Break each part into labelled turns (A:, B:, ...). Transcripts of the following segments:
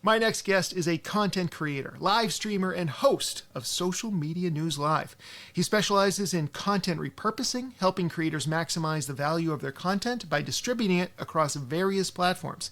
A: My next guest is a content creator, live streamer, and host of Social Media News Live. He specializes in content repurposing, helping creators maximize the value of their content by distributing it across various platforms.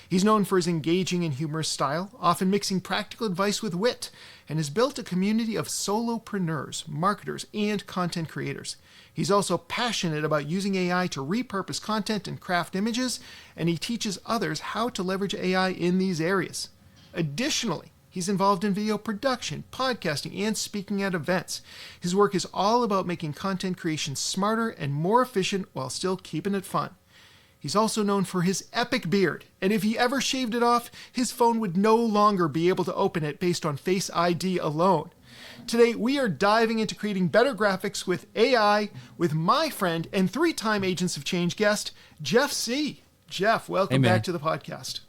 A: He's known for his engaging and humorous style, often mixing practical advice with wit, and has built a community of solopreneurs, marketers, and content creators. He's also passionate about using AI to repurpose content and craft images, and he teaches others how to leverage AI in these areas. Additionally, he's involved in video production, podcasting, and speaking at events. His work is all about making content creation smarter and more efficient while still keeping it fun. He's also known for his epic beard, and if he ever shaved it off, his phone would no longer be able to open it based on Face ID alone. Today, we are diving into creating better graphics with AI with my friend and three-time Agents of Change guest, Jeff Sieh. Jeff, welcome back to the podcast.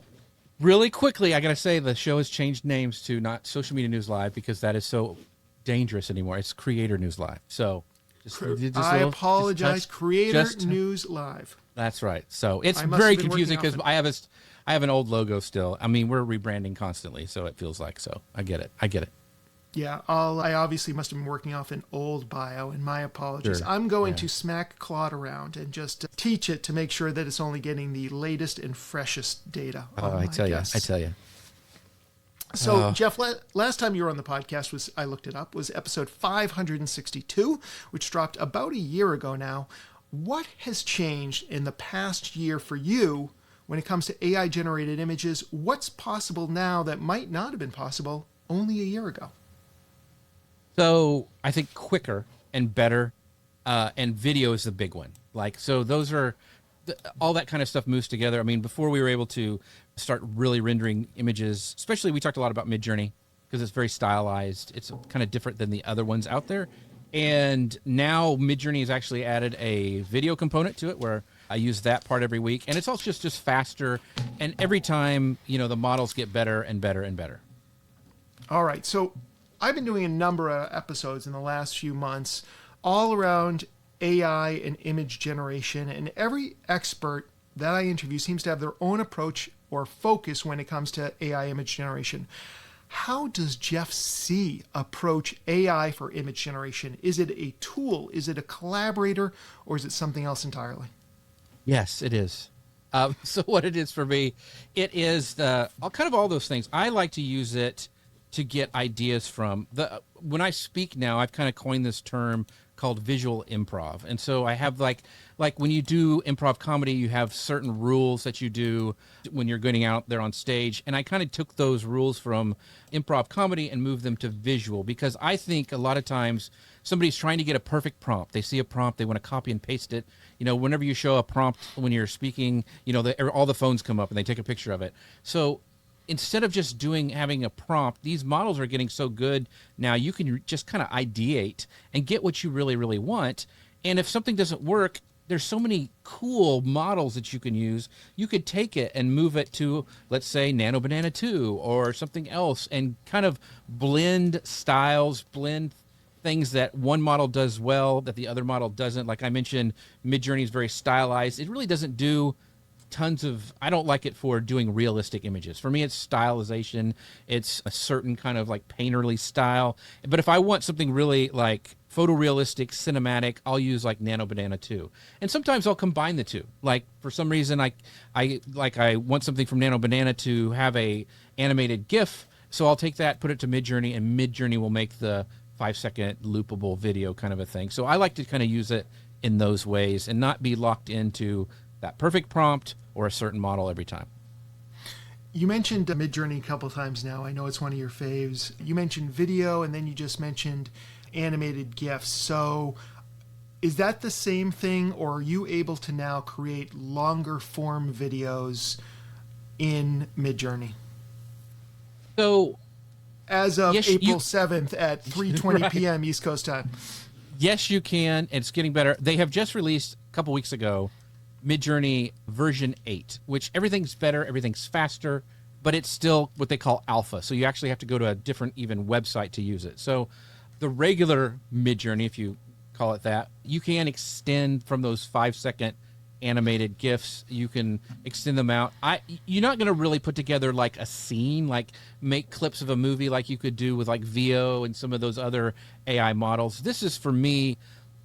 B: Really quickly, I got to say the show has changed names to not Social Media News Live because that is so dangerous anymore. It's Creator News Live. So
A: I apologize. Creator News Live.
B: That's right. So it's very confusing because I have an old logo still. I mean, we're rebranding constantly, so it feels like so. I get it.
A: Yeah, I obviously must have been working off an old bio, and my apologies. Sure. I'm going to smack Claude around and just teach it to make sure that it's only getting the latest and freshest data.
B: I tell you.
A: So, Jeff, last time you were on the podcast I looked it up, was episode 562, which dropped about a year ago now. What has changed in the past year for you when it comes to AI-generated images? What's possible now that might not have been possible only a year ago?
B: So I think quicker and better, and video is the big one. So those are all that kind of stuff moves together. I mean, before we were able to start really rendering images, especially we talked a lot about Midjourney because it's very stylized. It's kind of different than the other ones out there. And now Midjourney has actually added a video component to it where I use that part every week. And it's also just faster. And every time, the models get better and better and better.
A: All right. So I've been doing a number of episodes in the last few months all around AI and image generation, and every expert that I interview seems to have their own approach or focus when it comes to AI image generation. How does Jeff Sieh approach AI for image generation? Is it a tool? Is it a collaborator? Or is it something else entirely?
B: Yes, it is. So what it is for me, it is all those things. I like to use it to get ideas from when I speak now, I've kind of coined this term called visual improv. And so I have like when you do improv comedy, you have certain rules that you do when you're getting out there on stage. And I kind of took those rules from improv comedy and moved them to visual because I think a lot of times somebody's trying to get a perfect prompt. They see a prompt, they want to copy and paste it. Whenever you show a prompt when you're speaking, all the phones come up and they take a picture of it. So instead of just having a prompt, these models are getting so good now you can just kind of ideate and get what you really, really want. And if something doesn't work, there's so many cool models that you can use. You could take it and move it to, let's say, Nano Banana 2 or something else and kind of blend styles, blend things that one model does well that the other model doesn't. Like I mentioned, Midjourney is very stylized. It really doesn't do I don't like it for doing realistic images. For me, it's stylization. It's a certain kind of like painterly style. But if I want something really like photorealistic, cinematic, I'll use like Nano Banana 2. And sometimes I'll combine the two. Like for some reason, I want something from Nano Banana to have a animated GIF. So I'll take that, put it to Midjourney, and Midjourney will make the 5-second loopable video kind of a thing. So I like to kind of use it in those ways and not be locked into that perfect prompt or a certain model every time.
A: You mentioned Midjourney a couple of times now. I know it's one of your faves. You mentioned video, and then you just mentioned animated GIFs. So is that the same thing, or are you able to now create longer form videos in Midjourney?
B: So
A: as of April 7th at 3:20 p.m. East Coast time.
B: Yes, you can. It's getting better. They have just released a couple weeks ago Midjourney version 8, which everything's better, everything's faster, but it's still what they call alpha. So you actually have to go to a different even website to use it. So the regular Midjourney, if you call it that, you can extend from those 5-second animated GIFs. You can extend them out. You're not going to really put together like a scene, like make clips of a movie like you could do with like VO and some of those other AI models. This is for me,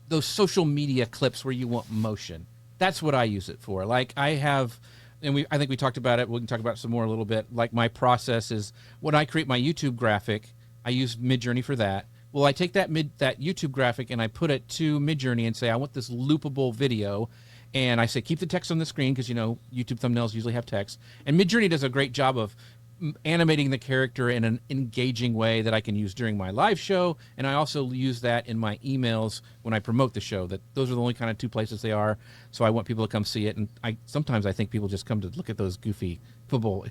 B: those social media clips where you want motion. That's what I use it for. Like I have, and I think we talked about it. We can talk about it some more a little bit. Like my process is when I create my YouTube graphic, I use Midjourney for that. Well, I take that YouTube graphic and I put it to Midjourney and say, I want this loopable video. And I say, keep the text on the screen because, YouTube thumbnails usually have text. And Midjourney does a great job of animating the character in an engaging way that I can use during my live show. And I also use that in my emails when I promote the show. That those are the only kind of two places they are. So I want people to come see it. And sometimes I think people just come to look at those goofy football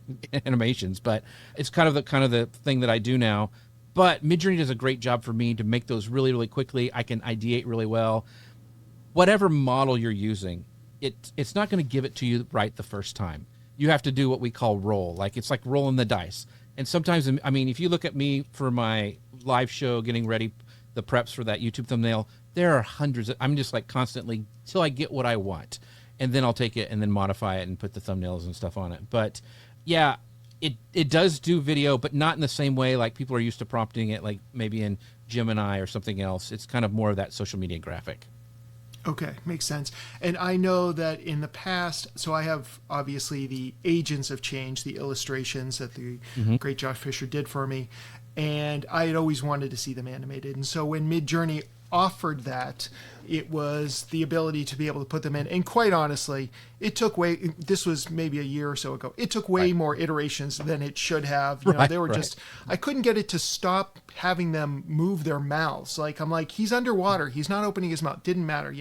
B: animations. But it's kind of the thing that I do now. But Midjourney does a great job for me to make those really, really quickly. I can ideate really well. Whatever model you're using, it's not going to give it to you right the first time. You have to do what we call roll. Like it's like rolling the dice. And sometimes, I mean, if you look at me for my live show, getting ready, the preps for that YouTube thumbnail, there are hundreds. I'm just like constantly till I get what I want. And then I'll take it and then modify it and put the thumbnails and stuff on it. But yeah, it does do video, but not in the same way like people are used to prompting it, like maybe in Gemini or something else. It's kind of more of that social media graphic.
A: Okay, makes sense. And I know that in the past, so I have obviously the Agents of Change, the illustrations that the great Josh Fisher did for me, and I had always wanted to see them animated. And so when Midjourney offered that, it was the ability to be able to put them in. And quite honestly, this was maybe a year or so ago, it took way more iterations than it should have. They were just, I couldn't get it to stop having them move their mouths. Like, I'm like, he's underwater, he's not opening his mouth. Didn't matter,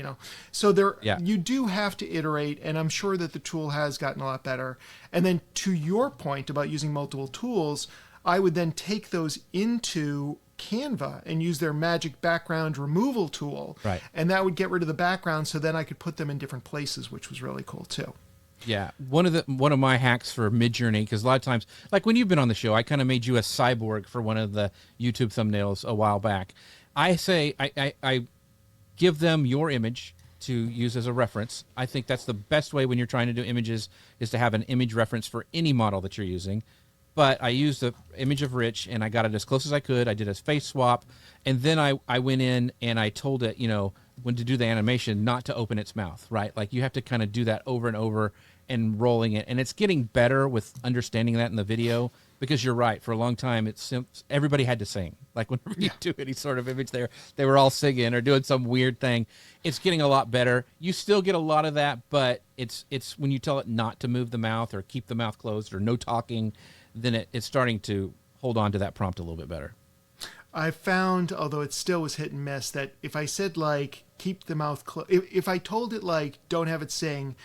A: So you do have to iterate, and I'm sure that the tool has gotten a lot better. And then to your point about using multiple tools, I would then take those into Canva and use their magic background removal tool.
B: Right.
A: And that would get rid of the background, so then I could put them in different places, which was really cool too.
B: Yeah. One of my hacks for Midjourney, because a lot of times, like when you've been on the show, I kind of made you a cyborg for one of the YouTube thumbnails a while back. I say, I give them your image to use as a reference. I think that's the best way when you're trying to do images, is to have an image reference for any model that you're using. But I used the image of Rich, and I got it as close as I could. I did a face swap, and then I went in and I told it, when to do the animation, not to open its mouth, right? Like you have to kind of do that over and over and rolling it. And it's getting better with understanding that in the video, because you're right. For a long time, everybody had to sing. Like whenever you do any sort of image there, they were all singing or doing some weird thing. It's getting a lot better. You still get a lot of that, but it's when you tell it not to move the mouth or keep the mouth closed or no talking, then it's starting to hold on to that prompt a little bit better.
A: I found, although it still was hit and miss, that if I said like keep the mouth closed, if I told it like don't have it sing,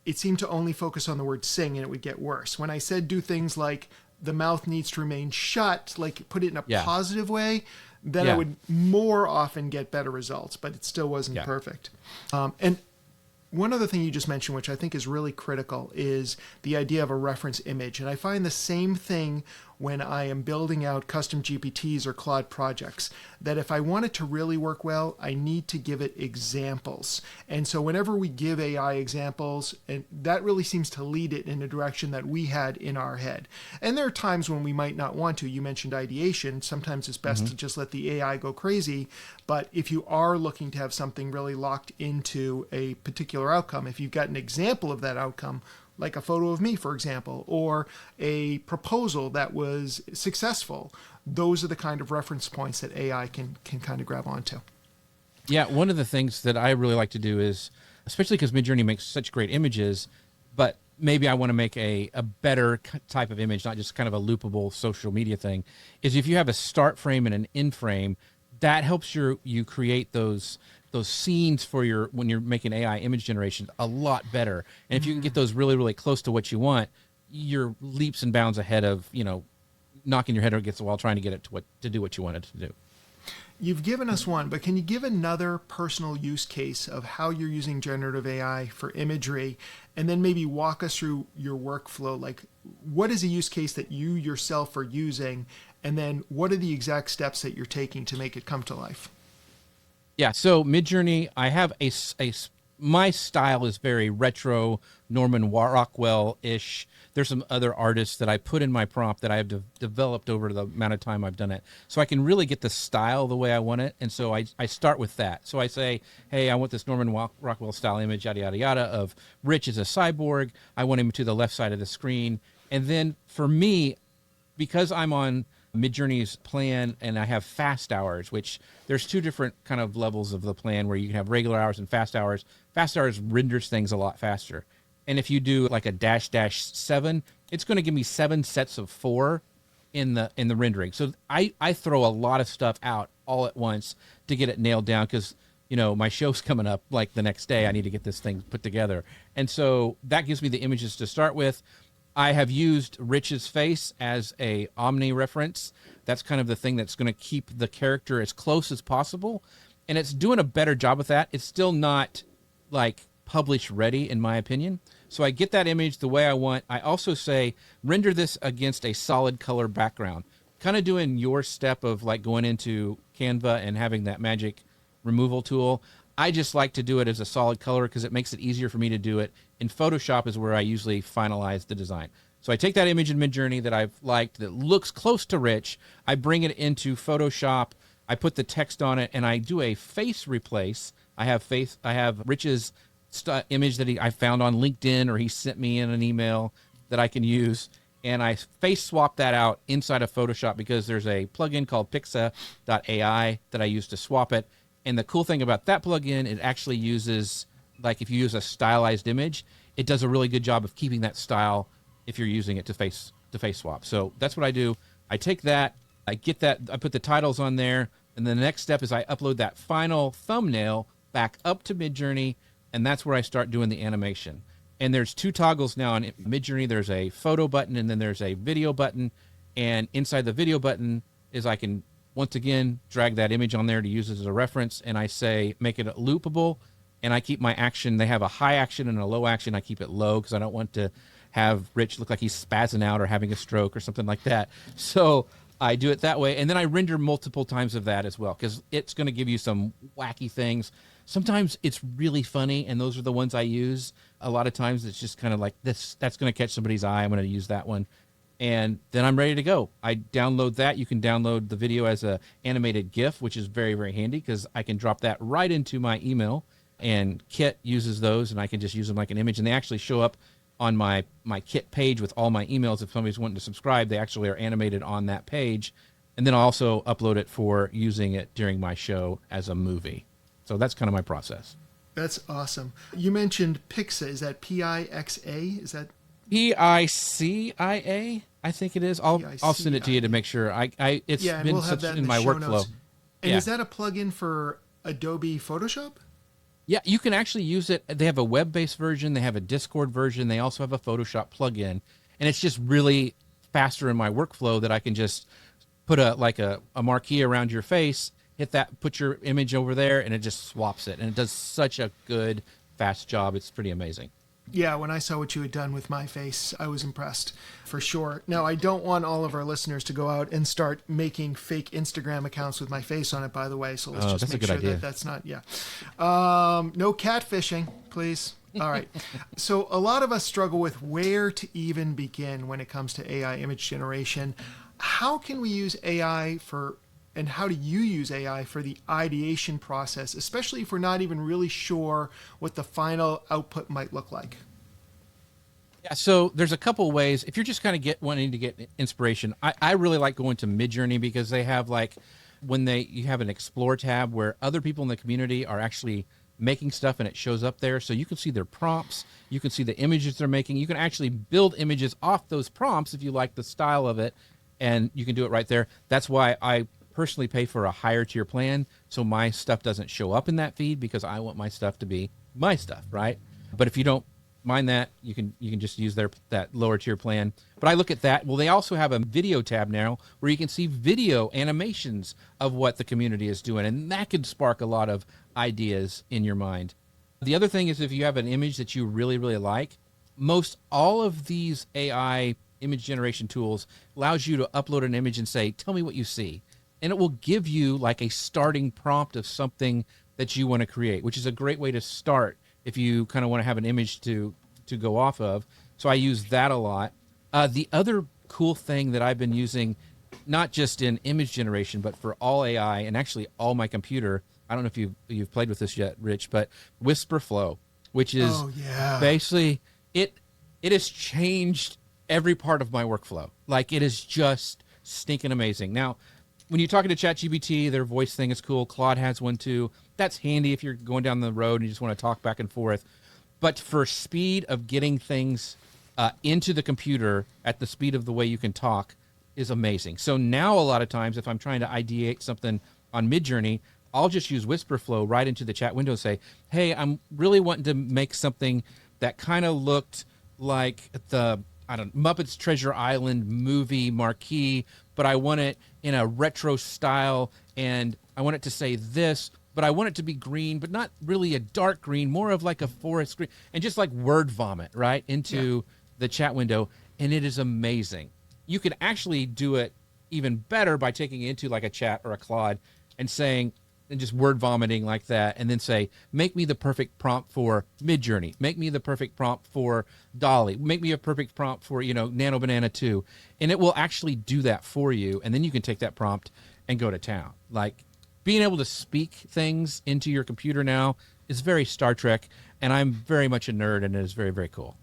A: it seemed to only focus on the word sing, and it would get worse. When I said do things like the mouth needs to remain shut, like put it in a positive way, then I would more often get better results, but it still wasn't perfect. And one other thing you just mentioned, which I think is really critical, is the idea of a reference image. And I find the same thing when I am building out custom GPTs or Claude projects, that if I want it to really work well, I need to give it examples. And so whenever we give AI examples, and that really seems to lead it in a direction that we had in our head. And there are times when we might not want to. You mentioned ideation. Sometimes it's best to just let the AI go crazy. But if you are looking to have something really locked into a particular outcome, if you've got an example of that outcome, like a photo of me, for example, or a proposal that was successful, those are the kind of reference points that AI can kind of grab onto.
B: Yeah, one of the things that I really like to do is, especially because Midjourney makes such great images, but maybe I want to make a better type of image, not just kind of a loopable social media thing, is if you have a start frame and an end frame, that helps you create those scenes for when you're making AI image generation a lot better. And if you can get those really, really close to what you want, you're leaps and bounds ahead of, knocking your head against the wall trying to get it to do what you want it to do.
A: You've given us one, but can you give another personal use case of how you're using generative AI for imagery, and then maybe walk us through your workflow? Like, what is a use case that you yourself are using, and then what are the exact steps that you're taking to make it come to life?
B: Yeah, so Midjourney, I have my style is very retro, Norman Rockwell-ish. There's some other artists that I put in my prompt that I have developed over the amount of time I've done it. So I can really get the style the way I want it. And so I start with that. So I say, hey, I want this Norman Rockwell style image, yada, yada, yada, of Rich as a cyborg. I want him to the left side of the screen. And then for me, because I'm on Midjourney's plan and I have fast hours, which there's two different kind of levels of the plan where you can have regular hours and fast hours. Fast hours renders things a lot faster. And if you do like a --7, it's going to give me 7 sets of 4 in the rendering. So I throw a lot of stuff out all at once to get it nailed down because, you know, my show's coming up like the next day. I need to get this thing put together. And so that gives me the images to start with. I have used Rich's face as a Omni reference. That's kind of the thing that's going to keep the character as close as possible. And it's doing a better job with that. It's still not like publish ready in my opinion. So I get that image the way I want. I also say render this against a solid color background, kind of doing your step of like going into Canva and having that magic removal tool. I just like to do it as a solid color because it makes it easier for me to do it. In Photoshop is where I usually finalize the design. So I take that image in Midjourney that I've liked that looks close to Rich. I bring it into Photoshop. I put the text on it and I do a face replace. I have Rich's image that I found on LinkedIn or he sent me in an email that I can use. And I face swap that out inside of Photoshop because there's a plugin called Pixa.ai that I use to swap it. And the cool thing about that plugin, it actually uses, like if you use a stylized image, it does a really good job of keeping that style if you're using it to face swap. So that's what I do. I take that, I put the titles on there, and then the next step is I upload that final thumbnail back up to Midjourney, and that's where I start doing the animation. And there's 2 toggles now in Midjourney. There's a photo button and then there's a video button. And inside the video button is I can, once again, drag that image on there to use it as a reference. And I say, make it loopable. And I keep my action. They have a high action and a low action. I keep it low because I don't want to have Rich look like he's spazzing out or having a stroke or something like that. So I do it that way. And then I render multiple times of that as well because it's going to give you some wacky things. Sometimes it's really funny, and those are the ones I use. A lot of times it's just kind of like this. That's going to catch somebody's eye. I'm going to use that one. And then I'm ready to go. I download that. You can download the video as a animated GIF, which is very, very handy because I can drop that right into my email. And Kit uses those, and I can just use them like an image. And they actually show up on my Kit page with all my emails. If somebody's wanting to subscribe, they actually are animated on that page. And then I also upload it for using it during my show as a movie. So that's kind of my process.
A: That's awesome. You mentioned Pixa. Is that Pixa? Is that
B: Picia? I think it is. I'll send it to you to make sure. It's been
A: we'll
B: such in my workflow.
A: Notes. And is that a plugin for Adobe Photoshop?
B: Yeah, you can actually use it. They have a web-based version. They have a Discord version. They also have a Photoshop plugin, and it's just really faster in my workflow that I can just put a marquee around your face. Hit that, put your image over there, and it just swaps it. And it does such a good, fast job. It's pretty amazing.
A: Yeah, when I saw what you had done with my face, I was impressed, for sure. Now, I don't want all of our listeners to go out and start making fake Instagram accounts with my face on it, by the way. So let's just make sure that that's not, no catfishing, please. All right. So a lot of us struggle with where to even begin when it comes to AI image generation. How can we use AI and how do you use AI for the ideation process, especially if we're not even really sure what the final output might look like?
B: Yeah, so there's a couple ways. If you're just kind of wanting to get inspiration, I really like going to Midjourney because they have you have an Explore tab where other people in the community are actually making stuff and it shows up there. So you can see their prompts. You can see the images they're making. You can actually build images off those prompts if you like the style of it, and you can do it right there. That's why I personally pay for a higher tier plan so my stuff doesn't show up in that feed because I want my stuff to be my stuff, right? But if you don't mind that, you can just use that lower tier plan. But I look at that. Well, they also have a video tab now where you can see video animations of what the community is doing, and that could spark a lot of ideas in your mind. The other thing is if you have an image that you really, really like, most all of these AI image generation tools allows you to upload an image and say, tell me what you see. And it will give you like a starting prompt of something that you want to create, which is a great way to start if you kind of want to have an image to go off of. So I use that a lot. The other cool thing that I've been using, not just in image generation, but for all AI and actually all my computer. I don't know if you've played with this yet, Rich, but Whisper Flow, which is basically it has changed every part of my workflow. Like, it is just stinking amazing. Now, when you're talking to ChatGPT, their voice thing is cool. Claude has one too. That's handy if you're going down the road and you just want to talk back and forth. But for speed of getting things into the computer at the speed of the way you can talk is amazing. So now a lot of times if I'm trying to ideate something on Midjourney, I'll just use WhisperFlow right into the chat window and say, hey, I'm really wanting to make something that kind of looked like the Muppets Treasure Island movie marquee, but I want it in a retro style, and I want it to say this, but I want it to be green, but not really a dark green, more of like a forest green, and just like word vomit right into the chat window, and it is amazing. You can actually do it even better by taking it into like a chat or a Claude and saying, and just word vomiting like that, and then say, make me the perfect prompt for Midjourney, make me the perfect prompt for Dolly, make me a perfect prompt for, Nano Banana 2, and it will actually do that for you, and then you can take that prompt and go to town. Like, being able to speak things into your computer now is very Star Trek, and I'm very much a nerd, and it is very, very cool.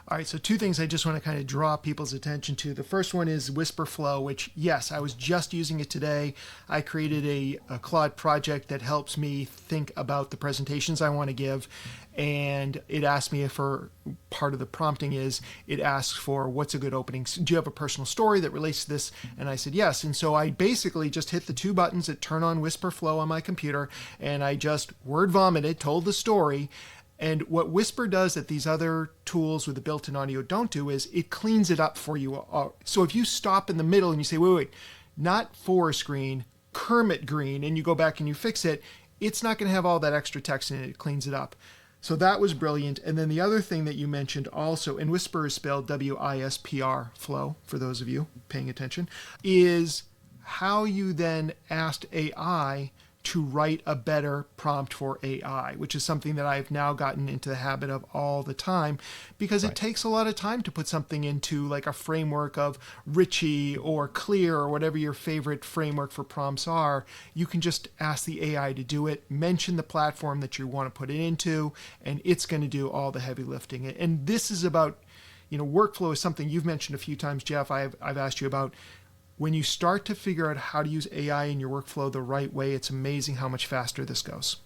A: All right, so two things I just want to kind of draw people's attention to. The first one is Whisper Flow, which, yes, I was just using it today. I created a Claude project that helps me think about the presentations I want to give, and it asked me for part of the prompting is it asks for what's a good opening. Do you have a personal story that relates to this? And I said yes. And so I basically just hit the two buttons that turn on Whisper Flow on my computer, and I just word vomited, told the story. And what Whisper does that these other tools with the built-in audio don't do is it cleans it up for you. So if you stop in the middle and you say, wait, not forest green, Kermit green, and you go back and you fix it, it's not going to have all that extra text in it. It cleans it up. So that was brilliant. And then the other thing that you mentioned also, and Whisper is spelled W-I-S-P-R, flow, for those of you paying attention, is how you then asked AI to write a better prompt for AI, which is something that I've now gotten into the habit of all the time, because it takes a lot of time to put something into like a framework of Richie or Clear or whatever your favorite framework for prompts are. You can just ask the AI to do it, mention the platform that you want to put it into, and it's going to do all the heavy lifting. And this is about, workflow is something you've mentioned a few times, Jeff. I've asked you about. When you start to figure out how to use AI in your workflow the right way, it's amazing how much faster this goes.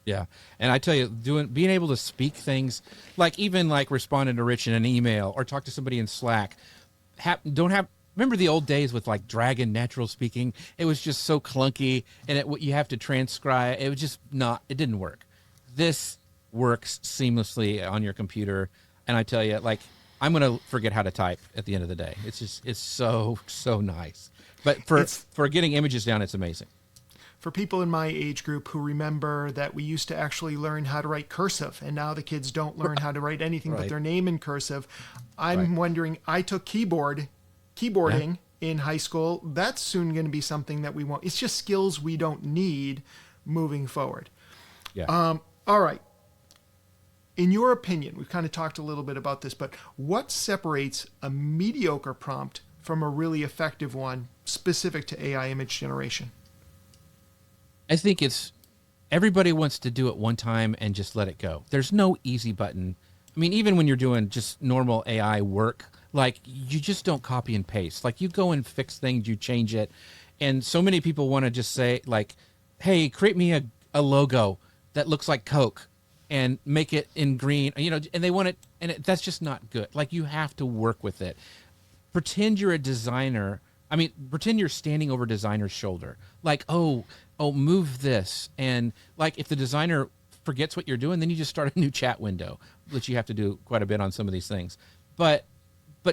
B: Yeah. And I tell you, being able to speak things, like even like responding to Rich in an email or talk to somebody in Slack, remember the old days with like Dragon Natural Speaking? It was just so clunky, and you have to transcribe. It was just it didn't work. This works seamlessly on your computer. And I tell you, like, I'm going to forget how to type at the end of the day. It's so nice. But for getting images down, it's amazing.
A: For people in my age group who remember that we used to actually learn how to write cursive, and now the kids don't learn how to write anything but their name in cursive, I'm wondering, I took keyboarding in high school. That's soon going to be something that we want. It's just skills we don't need moving forward.
B: Yeah.
A: All right. In your opinion, we've kind of talked a little bit about this, but what separates a mediocre prompt from a really effective one specific to AI image generation?
B: I think everybody wants to do it one time and just let it go. There's no easy button. I mean, even when you're doing just normal AI work, like, you just don't copy and paste. Like, you go and fix things, you change it. And so many people want to just say, like, hey, create me a logo that looks like Coke and make it in green, and they want it, and that's just not good. Like, you have to work with it. Pretend you're a designer. I mean, pretend you're standing over a designer's shoulder. Like, oh, move this. And like, if the designer forgets what you're doing, then you just start a new chat window, which you have to do quite a bit on some of these things. But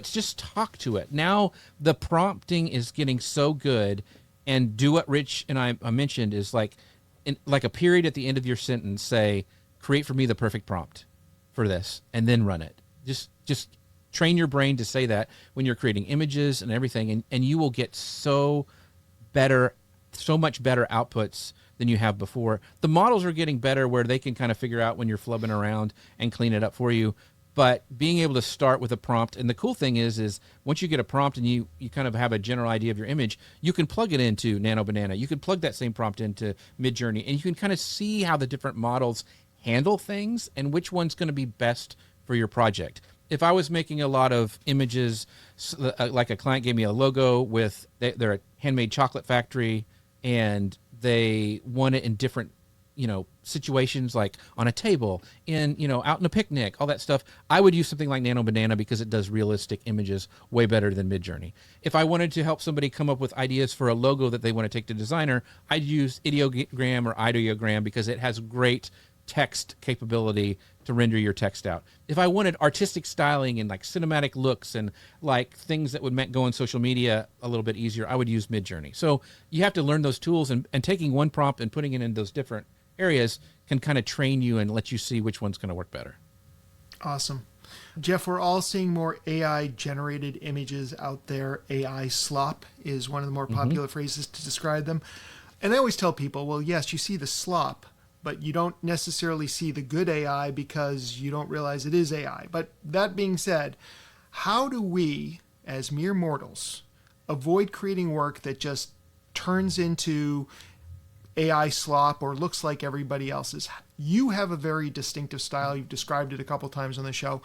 B: just talk to it. Now the prompting is getting so good, and do what Rich and I mentioned is like a period at the end of your sentence, say, create for me the perfect prompt for this, and then run it. Just train your brain to say that when you're creating images and everything, and you will get so much better outputs than you have before. The models are getting better where they can kind of figure out when you're flubbing around and clean it up for you. But being able to start with a prompt, and the cool thing is once you get a prompt and you kind of have a general idea of your image, you can plug it into Nano Banana. You can plug that same prompt into Midjourney, and you can kind of see how the different models handle things and which one's going to be best for your project. If I was making a lot of images, like a client gave me a logo with, they're a handmade chocolate factory, and they want it in different situations, like on a table, out in a picnic, all that stuff, I would use something like Nano Banana because it does realistic images way better than Midjourney. If I wanted to help somebody come up with ideas for a logo that they want to take to designer, I'd use Ideogram or Ideogram because it has great text capability to render your text out. If I wanted artistic styling and like cinematic looks and like things that would make go on social media a little bit easier, I would use Midjourney. So you have to learn those tools, and taking one prompt and putting it in those different areas can kind of train you and let you see which one's going to work better.
A: Awesome. Jeff, we're all seeing more AI generated images out there. AI slop is one of the more popular phrases to describe them. And I always tell people, well, yes, you see the slop, but you don't necessarily see the good AI because you don't realize it is AI. But that being said, how do we, as mere mortals, avoid creating work that just turns into AI slop or looks like everybody else's? You have a very distinctive style. You've described it a couple times on the show.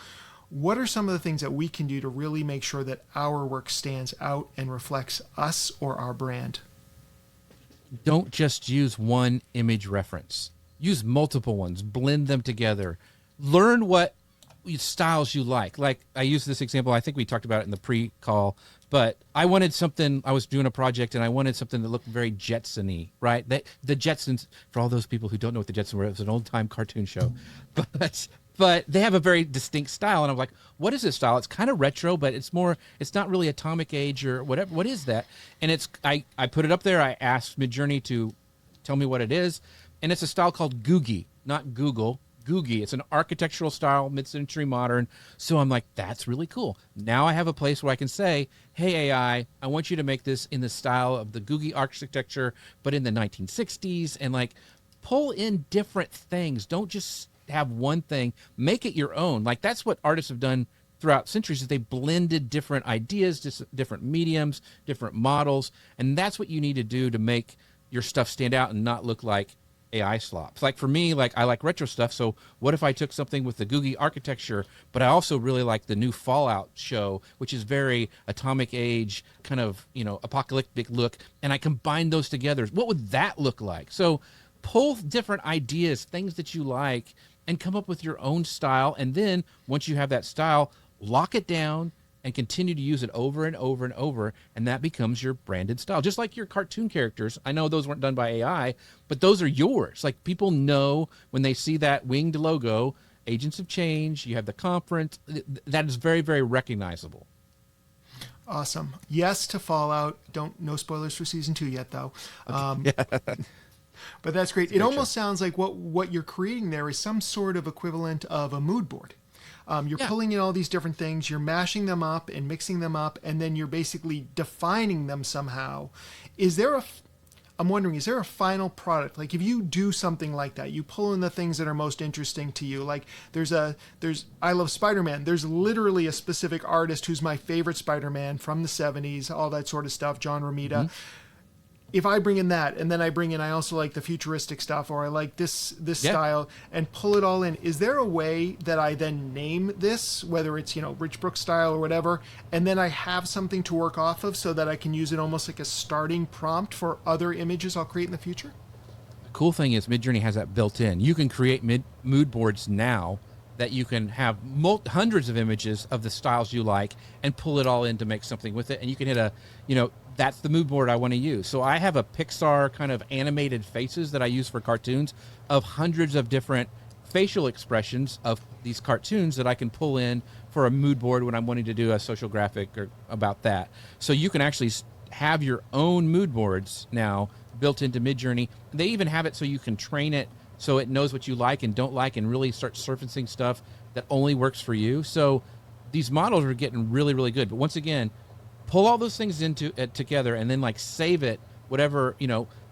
A: What are some of the things that we can do to really make sure that our work stands out and reflects us or our brand?
B: Don't just use one image reference. Use multiple ones. Blend them together. Learn what styles you like. Like I used this example, I think we talked about it in the pre-call, but I wanted something, I was doing a project and I wanted something that looked very Jetson-y, right? The Jetsons, for all those people who don't know what the Jetsons were, it was an old-time cartoon show. But they have a very distinct style, and I'm like, what is this style? It's kind of retro, but it's not really Atomic Age or whatever. What is that? And I put it up there. I asked Midjourney to tell me what it is, and it's a style called Googie, not Google. Googie. It's an architectural style, mid-century modern. So I'm like, that's really cool. Now I have a place where I can say, hey, AI, I want you to make this in the style of the Googie architecture, but in the 1960s, and like pull in different things. Don't just have one thing. Make it your own. Like that's what artists have done throughout centuries, is they blended different ideas, different mediums, different models. And that's what you need to do to make your stuff stand out and not look like AI slops. Like for me, like I like retro stuff. So what if I took something with the Googie architecture, but I also really like the new Fallout show, which is very Atomic Age, kind of, apocalyptic look, and I combine those together? What would that look like? So pull different ideas, things that you like, and come up with your own style. And then once you have that style, lock it down and continue to use it over and over and over, and that becomes your branded style. Just like your cartoon characters. I know those weren't done by AI, but those are yours. Like people know when they see that winged logo, Agents of Change, you have the conference, that is very, very recognizable.
A: Awesome. Yes to Fallout. No spoilers for season 2 yet, though.
B: Okay.
A: But that's great. It almost sounds like what you're creating there is some sort of equivalent of a mood board. You're pulling in all these different things, you're mashing them up and mixing them up, and then you're basically defining them somehow. I'm wondering, is there a final product? Like if you do something like that, you pull in the things that are most interesting to you. Like I love Spider-Man. There's literally a specific artist who's my favorite Spider-Man from the 70s, all that sort of stuff, John Romita. Mm-hmm. If I bring in that, and then I also like the futuristic stuff, or I like this style, and pull it all in, is there a way that I then name this, whether it's, Rich Brooks style or whatever, and then I have something to work off of so that I can use it almost like a starting prompt for other images I'll create in the future?
B: The cool thing is Midjourney has that built in. You can create mood boards now that you can have hundreds of images of the styles you like and pull it all in to make something with it. And you can hit that's the mood board I want to use. So I have a Pixar kind of animated faces that I use for cartoons of hundreds of different facial expressions of these cartoons that I can pull in for a mood board when I'm wanting to do a social graphic or about that. So you can actually have your own mood boards now built into Midjourney. They even have it so you can train it so it knows what you like and don't like and really start surfacing stuff that only works for you. So these models are getting really, really good. But once again, pull all those things into together and then like save it, whatever,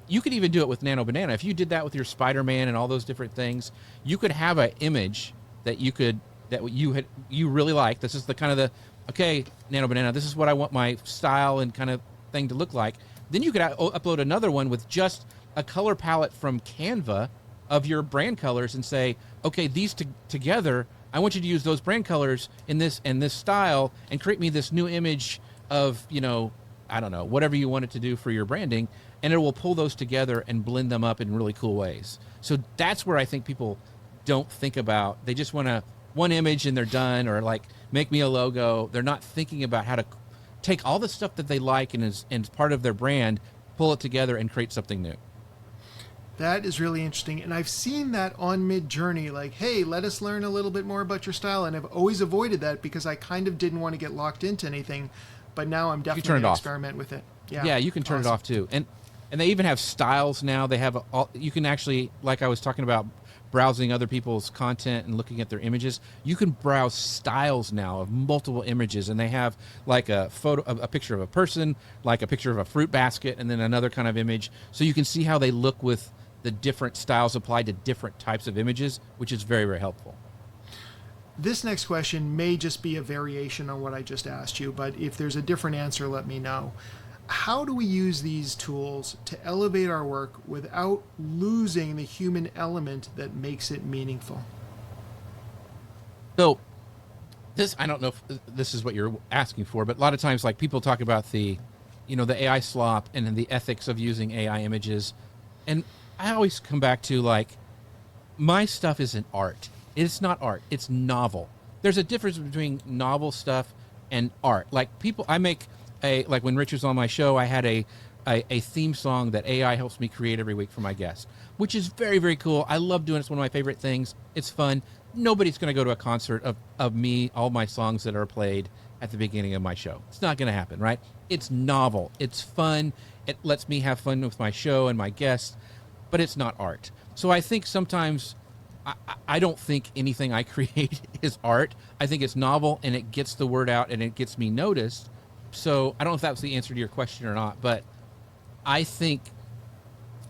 B: you could even do it with Nano Banana. If you did that with your Spider-Man and all those different things, you could have an image that you really like. This is the kind of okay, Nano Banana, this is what I want my style and kind of thing to look like. Then you could upload another one with just a color palette from Canva of your brand colors and say, okay, these together, I want you to use those brand colors in this style and create me this new image of, I don't know, whatever you want it to do for your branding. And it will pull those together and blend them up in really cool ways. So that's where I think people don't think about. They just want one image and they're done, or like make me a logo. They're not thinking about how to take all the stuff that they like and is part of their brand, pull it together and create something new.
A: That is really interesting. And I've seen that on Midjourney, like, hey, let us learn a little bit more about your style. And I've always avoided that because I kind of didn't want to get locked into anything. But now I'm definitely going to experiment with it.
B: Yeah, you can turn it off too. And they even have styles now. They have you can actually, like I was talking about, browsing other people's content and looking at their images. You can browse styles now of multiple images, and they have like a picture of a person, like a picture of a fruit basket, and then another kind of image. So you can see how they look with the different styles applied to different types of images, which is very, very helpful.
A: This next question may just be a variation on what I just asked you, but if there's a different answer, let me know. How do we use these tools to elevate our work without losing the human element that makes it meaningful?
B: So I don't know if this is what you're asking for, but a lot of times, like, people talk about the AI slop and then the ethics of using AI images. And I always come back to, like, my stuff isn't art. It's not art. It's novel. There's a difference between novel stuff and art. Like, I make like when Rich was on my show, I had a theme song that AI helps me create every week for my guests, which is very, very cool. I love doing it. It's one of my favorite things. It's fun. Nobody's going to go to a concert of me, all my songs that are played at the beginning of my show. It's not going to happen, right? It's novel. It's fun. It lets me have fun with my show and my guests, but it's not art. So I think sometimes I don't think anything I create is art. I think it's novel and it gets the word out and it gets me noticed. So I don't know if that was the answer to your question or not, but I think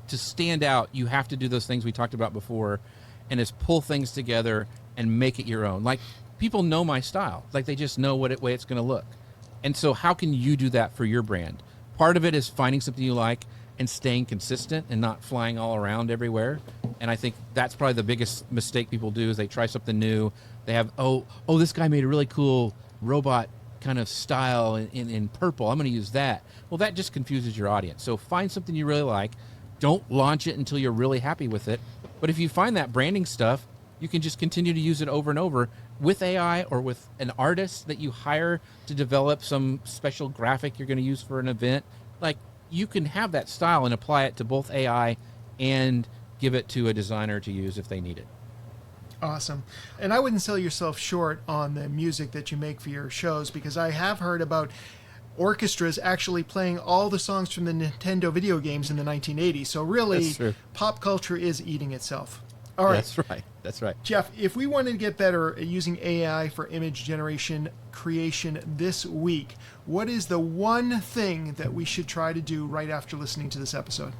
B: to stand out, you have to do those things we talked about before, and is pull things together and make it your own. Like, people know my style. Like, they just know way it's going to look. And so how can you do that for your brand? Part of it is finding something you like and staying consistent and not flying all around everywhere. And I think that's probably the biggest mistake people do is they try something new. They have, oh, this guy made a really cool robot kind of style in purple. I'm going to use that. Well, that just confuses your audience. So find something you really like. Don't launch it until you're really happy with it. But if you find that branding stuff, you can just continue to use it over and over with AI or with an artist that you hire to develop some special graphic you're going to use for an event. Like, you can have that style and apply it to both AI and give it to a designer to use if they need it.
A: Awesome. And I wouldn't sell yourself short on the music that you make for your shows, because I have heard about orchestras actually playing all the songs from the Nintendo video games in the 1980s. So really, pop culture is eating itself. All right.
B: That's right.
A: Jeff, if we wanted to get better at using AI for image generation creation this week, what is the one thing that we should try to do right after listening to this episode?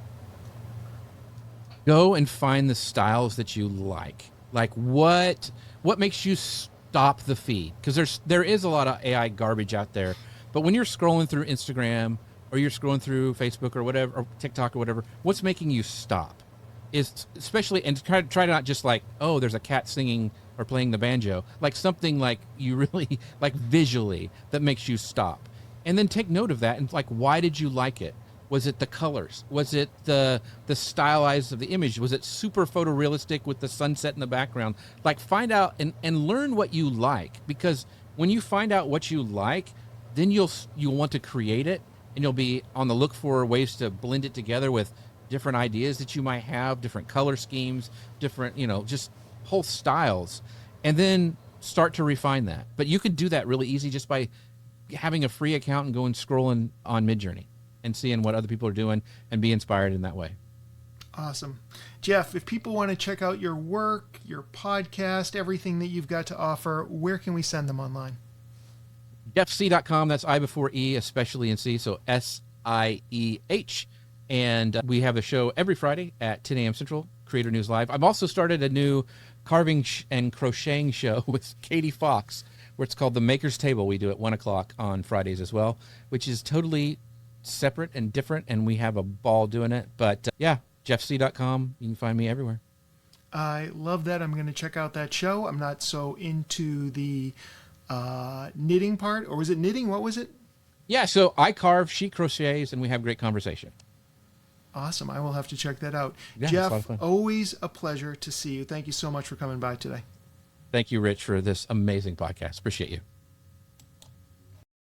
B: Go and find the styles that you like. Like, what makes you stop the feed? Because there is a lot of AI garbage out there. But when you're scrolling through Instagram or you're scrolling through Facebook or whatever, or TikTok or whatever, what's making you stop? Is especially, and try to not just like, oh, there's a cat singing or playing the banjo, like something like you really like visually that makes you stop. And then take note of that and like, why did you like it? Was it the colors? Was it the stylized of the image? Was it super photorealistic with the sunset in the background? Like, find out and learn what you like, because when you find out what you like, then you'll want to create it, and you'll be on the look for ways to blend it together with different ideas that you might have, different color schemes, different, just whole styles, and then start to refine that. But you can do that really easy just by having a free account and going scrolling on Midjourney and seeing what other people are doing and be inspired in that way.
A: Awesome. Jeff, if people want to check out your work, your podcast, everything that you've got to offer, where can we send them online?
B: JeffSieh.com. That's I before E, especially in C. So SIEH. And we have a show every Friday at 10 a.m. Central, Creator News Live. I've also started a new carving and crocheting show with Katie Fox, where it's called The Maker's Table. We do at 1 o'clock on Fridays as well, which is totally separate and different, and we have a ball doing it. But yeah, jeffsieh.com. You can find me everywhere.
A: I love that. I'm going to check out that show. I'm not so into the knitting part. Or was it knitting? What was it?
B: Yeah, so I carve, she crochets, and we have great conversation.
A: Awesome. I will have to check that out.
B: Yeah, it's a lot of
A: Jeff,
B: fun.
A: always a pleasure to see you. Thank you so much for coming by today.
B: Thank you, Rich, for this amazing podcast. Appreciate you.